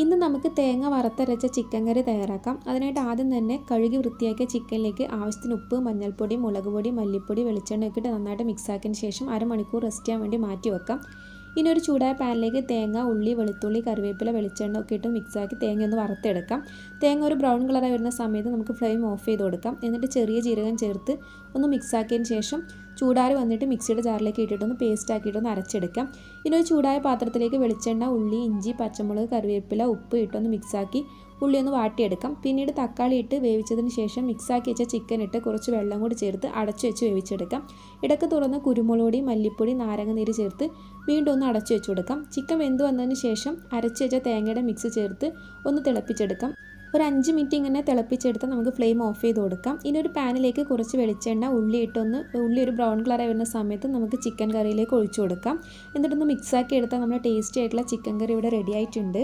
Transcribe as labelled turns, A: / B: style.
A: ഇന്ന് നമുക്ക് തേങ്ങ വറുത്തരച്ച ചിക്കൻ കറി തയ്യാറാക്കാം. അതിനായിട്ട് ആദ്യം തന്നെ കഴുകി വൃത്തിയാക്കിയ ചിക്കനിലേക്ക് ആവശ്യത്തിന് ഉപ്പ്, മഞ്ഞൾപ്പൊടി, മുളക് പൊടി, മല്ലിപ്പൊടി, വെളിച്ചെണ്ണ ഒക്കെ ഇട്ട് നന്നായിട്ട് മിക്സാക്കിയതിന് ശേഷം അരമണിക്കൂർ റെസ്റ്റ് ചെയ്യാൻ വേണ്ടി മാറ്റി വെക്കാം. ഇനി ഒരു ചൂടായ പാനിലേക്ക് തേങ്ങ, ഉള്ളി, വെളുത്തുള്ളി, കറിവേപ്പില, വെളിച്ചെണ്ണ ഒക്കെ ഇട്ട് മിക്സാക്കി തേങ്ങ ഒന്ന് വറുത്തെടുക്കാം. തേങ്ങ ഒരു ബ്രൗൺ കളറായി വരുന്ന സമയത്ത് നമുക്ക് ഫ്ലെയിം ഓഫ് ചെയ്ത് കൊടുക്കാം. എന്നിട്ട് ചെറിയ ജീരകം ചേർത്ത് ഒന്ന് മിക്സാക്കിയതിന് ശേഷം ചൂടാറി വന്നിട്ട് മിക്സിയുടെ ജാറിലേക്ക് ഇട്ടിട്ടൊന്ന് പേസ്റ്റ് ആക്കിയിട്ടൊന്ന് അരച്ചെടുക്കാം. ഇനി ഒരു ചൂടായ പാത്രത്തിലേക്ക് വെളിച്ചെണ്ണ, ഉള്ളി, ഇഞ്ചി, പച്ചമുളക്, കറിവേപ്പില, ഉപ്പ് ഇട്ടൊന്ന് മിക്സാക്കി ഉള്ളി ഒന്ന് വാട്ടിയെടുക്കാം. പിന്നീട് തക്കാളി ഇട്ട് വേവിച്ചതിന് ശേഷം മിക്സാക്കി വെച്ച ചിക്കൻ ഇട്ട് കുറച്ച് വെള്ളം കൂടി ചേർത്ത് അടച്ചു വെച്ച് വേവിച്ചെടുക്കാം. ഇടയ്ക്ക് തുറന്ന് കുരുമുളക് പൊടി, മല്ലിപ്പൊടി, നാരങ്ങനീര് ചേർത്ത് വീണ്ടും ഒന്ന് അടച്ചു വെച്ച് കൊടുക്കാം. ചിക്കൻ വെന്ത് വന്നതിന് ശേഷം അരച്ച് വെച്ച തേങ്ങയുടെ മിക്സ് ചേർത്ത് ഒന്ന് തിളപ്പിച്ചെടുക്കാം. ഒരു 5 മിനിറ്റ് ഇങ്ങനെ തിളപ്പിച്ചെടുത്താൽ നമുക്ക് ഫ്ലെയിം ഓഫ് ചെയ്ത് കൊടുക്കാം. ഇനി ഒരു പാനിലേക്ക് കുറച്ച് വെളിച്ചെണ്ണ, ഉള്ളി ഒരു ബ്രൗൺ കളറായി വരുന്ന സമയത്ത് നമുക്ക് ചിക്കൻ കറിയിലേക്ക് ഒഴിച്ചു കൊടുക്കാം. എന്നിട്ടൊന്ന് മിക്സാക്കി എടുത്താൽ നമ്മുടെ ടേസ്റ്റി ആയിട്ടുള്ള ചിക്കൻ കറി ഇവിടെ റെഡി ആയിട്ടുണ്ട്.